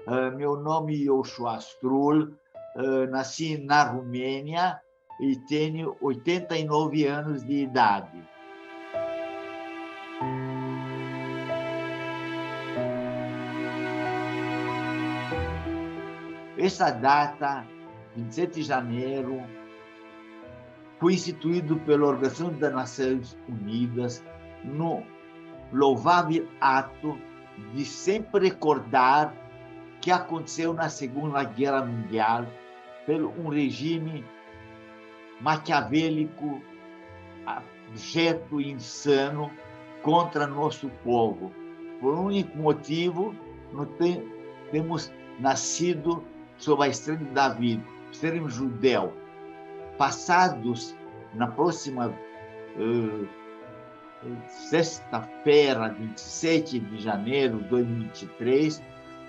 Meu nome é Yoshua Strul, nasci na Romênia e tenho 89 anos de idade. Essa data, 27 de janeiro, foi instituído pela Organização das Nações Unidas no louvável ato de sempre recordar que aconteceu na Segunda Guerra Mundial pelo um regime maquiavélico, abjeto e insano contra nosso povo. Por um único motivo, temos nascido sob a estrela de Davi, sermos judeu. Passados, na próxima sexta-feira, 27 de janeiro de 2023,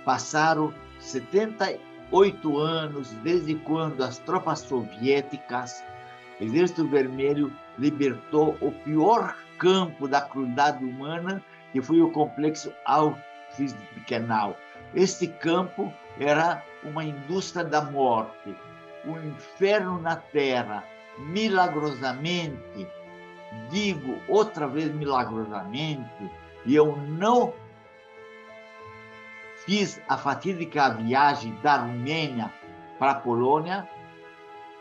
passaram 78 anos desde quando as tropas soviéticas, o Exército Vermelho, libertou o pior campo da crueldade humana, que foi o complexo Auschwitz-Birkenau. Este campo era uma indústria da morte, um inferno na terra. Milagrosamente, digo outra vez milagrosamente, e eu não fiz a fatídica viagem da Romênia para a Polônia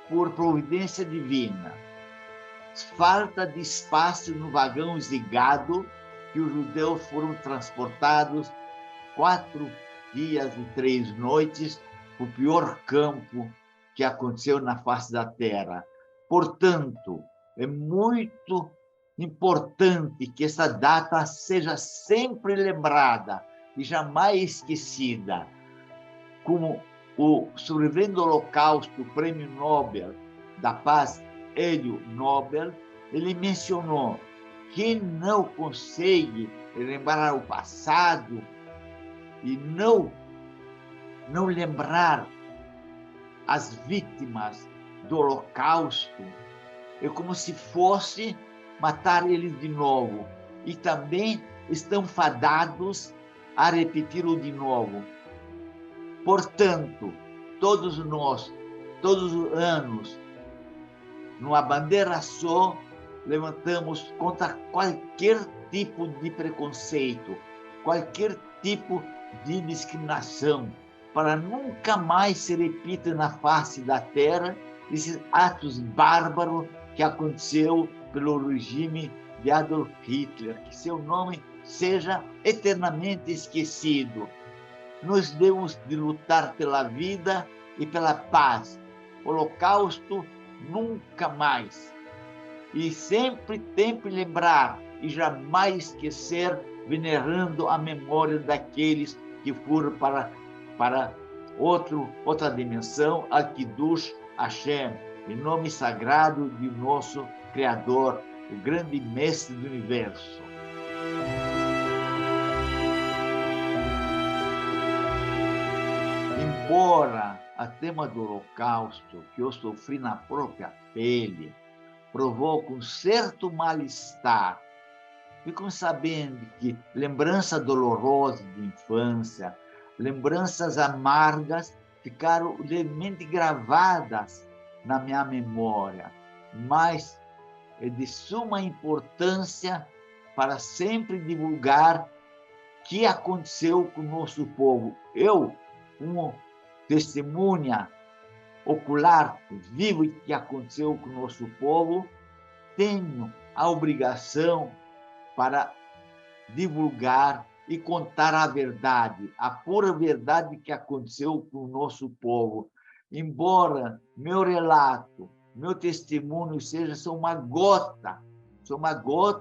por providência divina. Falta de espaço no vagão zigado que os judeus foram transportados 4 dias e 3 noites para o pior campo que aconteceu na face da terra. Portanto, é muito importante que essa data seja sempre lembrada e jamais esquecida. Como o sobrevivente do Holocausto, o Prêmio Nobel da Paz, Hélio Nobel, ele mencionou: quem não consegue lembrar o passado e não lembrar as vítimas do Holocausto, é como se fosse matar eles de novo. E também estão fadados a repeti-lo de novo. Portanto, todos nós, todos os anos, numa bandeira só, levantamos contra qualquer tipo de preconceito, qualquer tipo de discriminação, para nunca mais se repita na face da terra esses atos bárbaros que aconteceu pelo regime de Adolf Hitler, que seu nome seja eternamente esquecido. Nós devemos de lutar pela vida e pela paz. Holocausto, nunca mais. E sempre lembrar e jamais esquecer, venerando a memória daqueles que foram para outra dimensão, Al-Kiddush Hashem, em nome sagrado de nosso Criador, o grande mestre do universo. Embora a tema do Holocausto, que eu sofri na própria pele, provoque um certo mal-estar, fico sabendo que lembranças dolorosas de infância, lembranças amargas, ficaram levemente gravadas na minha memória, mas é de suma importância para sempre divulgar o que aconteceu com o nosso povo. Eu, como testemunha ocular, vivo o que aconteceu com o nosso povo, tenho a obrigação para divulgar e contar a verdade, a pura verdade que aconteceu com o nosso povo. Embora meu relato, meu testemunho seja só uma gota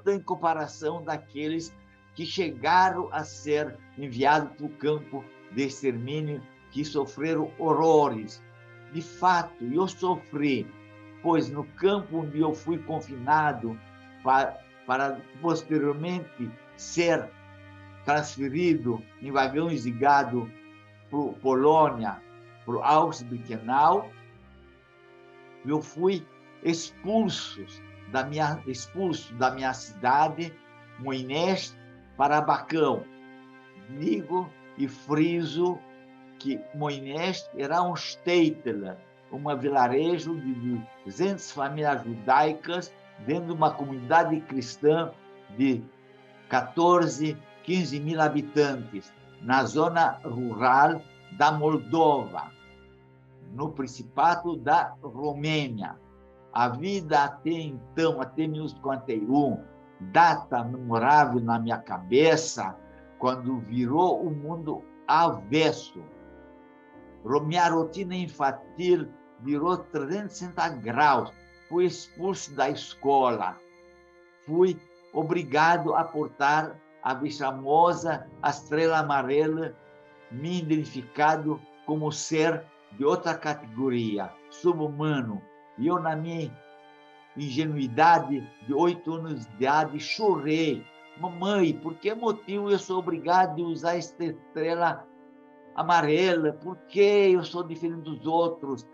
em comparação daqueles que chegaram a ser enviados para o campo de extermínio, que sofreram horrores. De fato, eu sofri, pois no campo onde eu fui confinado para posteriormente ser transferido em vagões de gado para Polônia, para Auschwitz-Birkenau, eu fui expulso da minha cidade, Moinés, para Bacão. Digo e friso que Moinest era um shtetl, um vilarejo de 200 famílias judaicas dentro de uma comunidade cristã de 14, 15 mil habitantes, na zona rural da Moldova, no Principado da Romênia. A vida até então, até 1941, data memorável na minha cabeça, quando virou o mundo avesso. Minha rotina infantil virou 360 graus. Fui expulso da escola. Fui obrigado a portar a bichamosa, a estrela amarela, me identificado como ser de outra categoria, sub-humano. E eu, na minha ingenuidade de 8 anos de idade, chorei. Mamãe, por que motivo eu sou obrigado a usar esta estrela amarela? Por que eu sou diferente dos outros?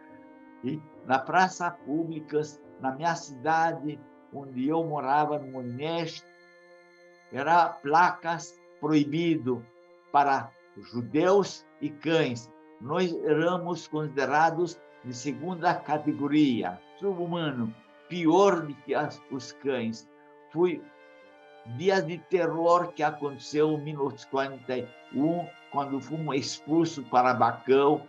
E na praça públicas, na minha cidade, onde eu morava, no Moinest, era placas proibido para judeus e cães. Nós éramos considerados de segunda categoria, sub-humano, pior do que os cães. Fui dias de terror que aconteceu em 1941, quando fomos expulsos para Bacão,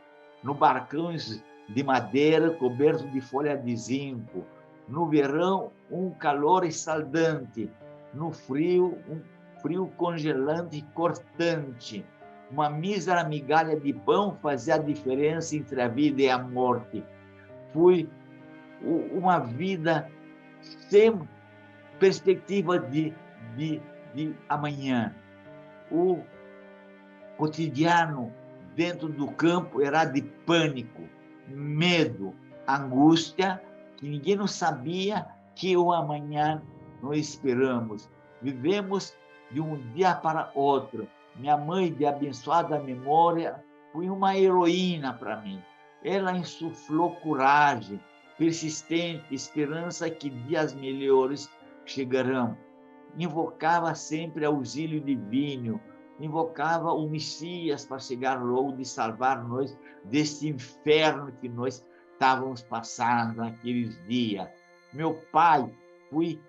no barcões de madeira coberto de folha de zinco. No verão, um calor escaldante. No frio, um frio congelante e cortante. Uma mísera migalha de pão fazia a diferença entre a vida e a morte. Foi uma vida sem perspectiva de amanhã. O cotidiano dentro do campo era de pânico, medo, angústia, que ninguém não sabia que o amanhã nós esperamos. Vivemos de um dia para outro. Minha mãe, de abençoada memória, foi uma heroína para mim. Ela insuflou coragem, persistente, esperança que dias melhores chegarão. Invocava sempre auxílio divino, invocava o Messias para chegar logo de salvar nós deste inferno que nós estávamos passando naqueles dias. Meu pai, fui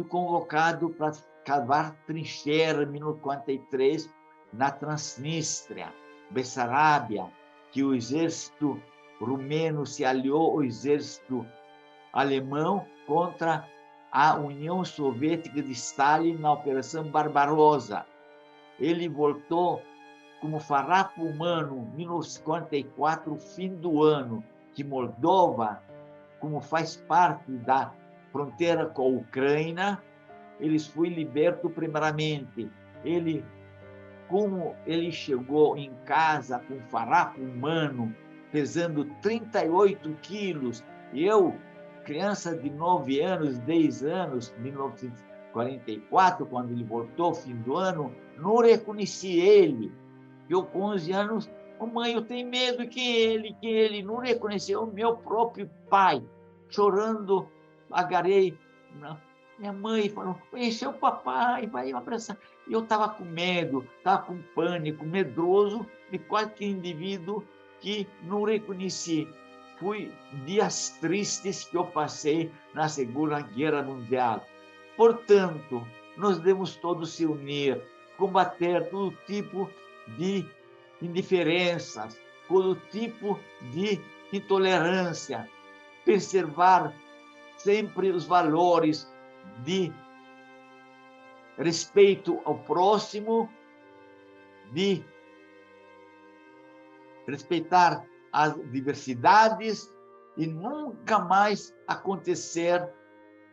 convocado para cavar trincheira em 1943 na Transnistria, Bessarábia, que o exército rumeno se aliou ao exército alemão contra a União Soviética de Stalin na Operação Barbarossa. Ele voltou como farrapo humano em 1944, fim do ano, que Moldova, como faz parte da fronteira com a Ucrânia, eles foi liberto primeiramente. Como ele chegou em casa com farrapo humano, pesando 38 quilos, e eu, criança de 9 anos, 10 anos, 1944, quando ele voltou, fim do ano, não reconheci ele. Eu, com 11 anos, mãe, eu tenho medo que ele não reconheceu o meu próprio pai. Chorando, agarrei. Minha mãe falou, esse é o papai, vai abraçar. Eu estava com medo, estava com pânico, medroso de qualquer indivíduo que não reconheci. Fui dias tristes que eu passei na Segunda Guerra Mundial. Portanto, nós devemos todos se unir, combater todo tipo de indiferenças, todo tipo de intolerância, preservar sempre os valores de respeito ao próximo, de respeitar as diversidades e nunca mais acontecer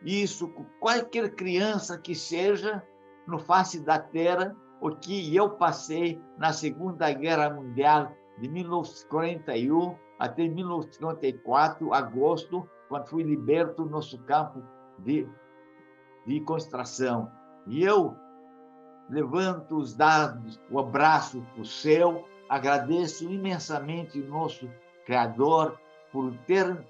isso com qualquer criança que seja no face da terra, o que eu passei na Segunda Guerra Mundial de 1941 até 1954, agosto, quando fui liberto do nosso campo de concentração. E eu levanto os dados, o abraço para o céu, agradeço imensamente o nosso Criador por ter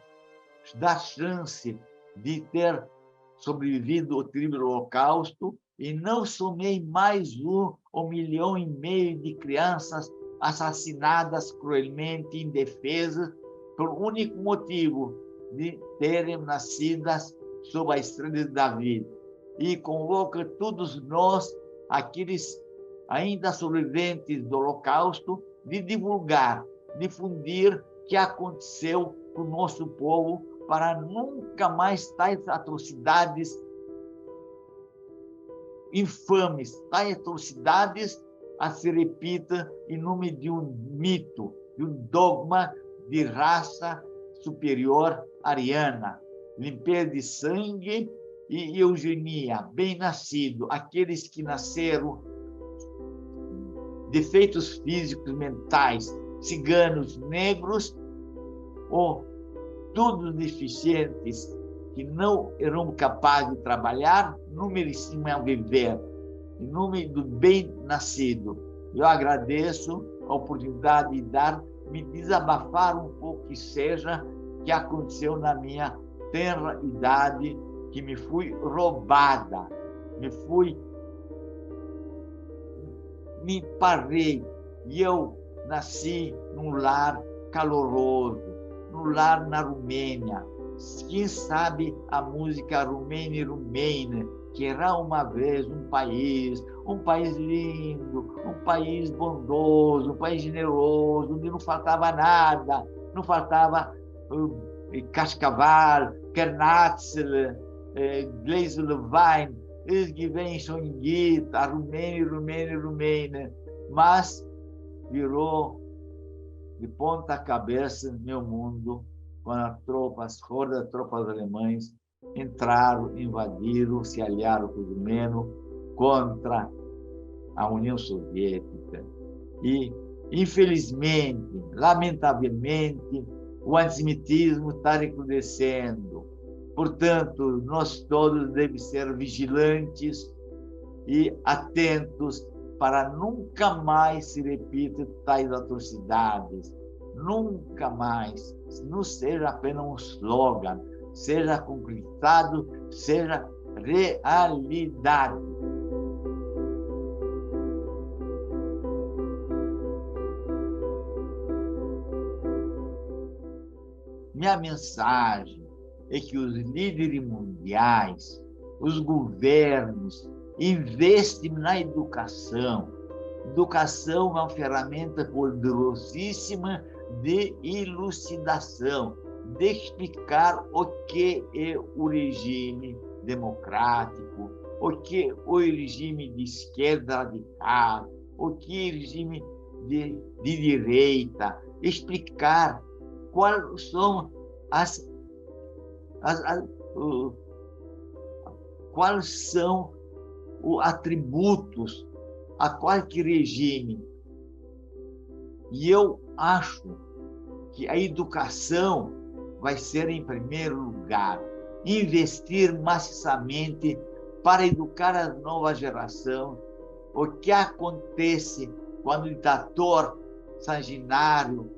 dado chance de ter sobrevivido ao terrível Holocausto, e não somei mais 1,5 milhão de crianças assassinadas cruelmente, indefesas, por único motivo de terem nascidas sob a estrela de Davi. E convoca todos nós, aqueles ainda sobreviventes do Holocausto, de divulgar, difundir o que aconteceu com o nosso povo, para nunca mais tais atrocidades infames, tais atrocidades a se repita em nome de um mito, de um dogma de raça superior ariana, limpeza de sangue e eugenia, bem nascido, aqueles que nasceram defeitos físicos, mentais, ciganos, negros, ou todos deficientes que não eram capazes de trabalhar, não mereciam viver, em nome do bem-nascido. Eu agradeço a oportunidade de me desabafar um pouco que seja que aconteceu na minha tenra idade, que me fui roubada, me parei, e eu nasci num lar caloroso, num lar na Romênia. Quem sabe a música Rumênia e Rumênia, que era uma vez um país lindo, um país bondoso, um país generoso, onde não faltava nada, não faltava Cascaval, Kernatzel, Gleiselwein, eles que vêm Songuita, Rumênia, mas virou de ponta cabeça meu mundo quando as hordas de tropas alemães entraram, invadiram, se aliaram com os rumenos contra a União Soviética. E, infelizmente, lamentavelmente, o antissemitismo está recrudescendo. Portanto, nós todos devemos ser vigilantes e atentos para nunca mais se repitam tais atrocidades. Nunca mais. Não seja apenas um slogan, seja concretizado, seja realidade. Minha mensagem é que os líderes mundiais, os governos, investem na educação. Educação é uma ferramenta poderosíssima de elucidação, de explicar o que é o regime democrático, o que é o regime de esquerda radical, o que é o regime de direita, explicar quais são quais são os atributos a qualquer regime. E eu acho que a educação vai ser, em primeiro lugar, investir maciçamente para educar a nova geração. O que acontece quando o ditador sanguinário,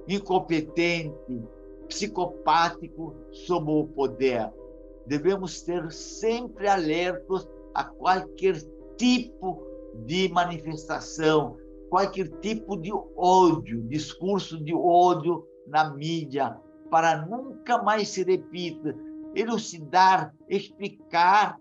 incompetente, psicopático sob o poder? Devemos ter sempre alertos a qualquer tipo de manifestação, qualquer tipo de ódio, discurso de ódio na mídia, para nunca mais se repita, elucidar, explicar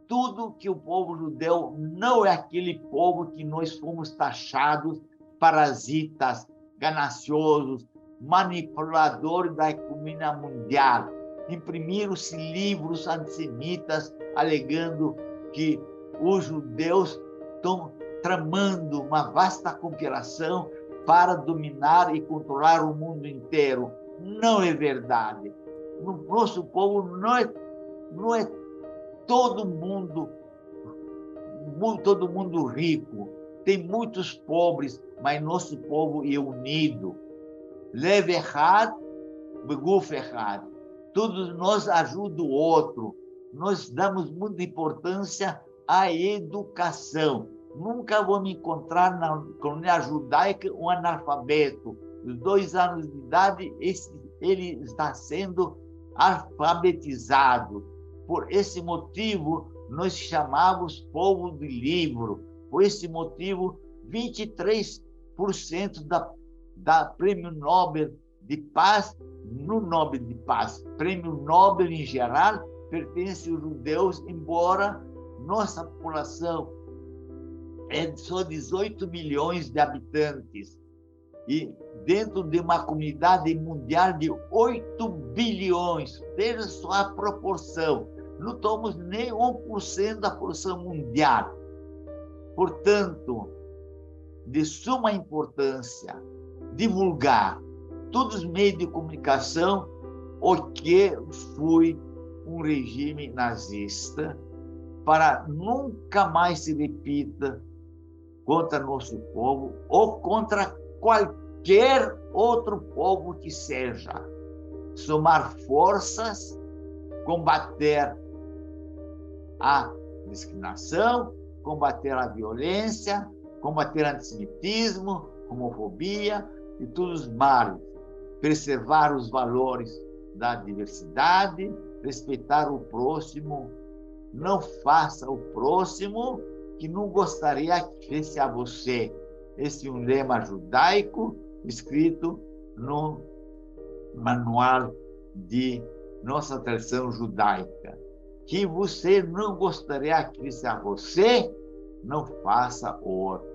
tudo que o povo judeu não é aquele povo que nós fomos taxados parasitas, gananciosos, manipuladores da economia mundial. Imprimiram-se livros antissemitas alegando que os judeus estão tramando uma vasta conspiração para dominar e controlar o mundo inteiro. Não é verdade. No nosso povo não é todo mundo rico. Tem muitos pobres, mas nosso povo é unido. Leve errado, beguf errado. Todos nós ajudamos o outro. Nós damos muita importância à educação. Nunca vou me encontrar na comunidade judaica um analfabeto. Dos 2 anos de idade, ele está sendo alfabetizado. Por esse motivo, nós chamamos povo de livro. Por esse motivo, 23 90% da Prêmio Nobel de Paz, no Nobel de Paz, Prêmio Nobel em geral, pertence aos judeus, embora nossa população é só 18 milhões de habitantes. E dentro de uma comunidade mundial de 8 bilhões, veja só a proporção, não somos nem 1% da população mundial. Portanto, de suma importância divulgar todos os meios de comunicação o que foi um regime nazista, para nunca mais se repita contra nosso povo ou contra qualquer outro povo que seja. Somar forças, combater a discriminação, combater a violência, combater o antissemitismo, homofobia e todos os males, preservar os valores da diversidade, respeitar o próximo, não faça o próximo que não gostaria que fizesse a você. Esse é um lema judaico escrito no manual de nossa tradição judaica. Que você não gostaria que fizesse a você, não faça o outro.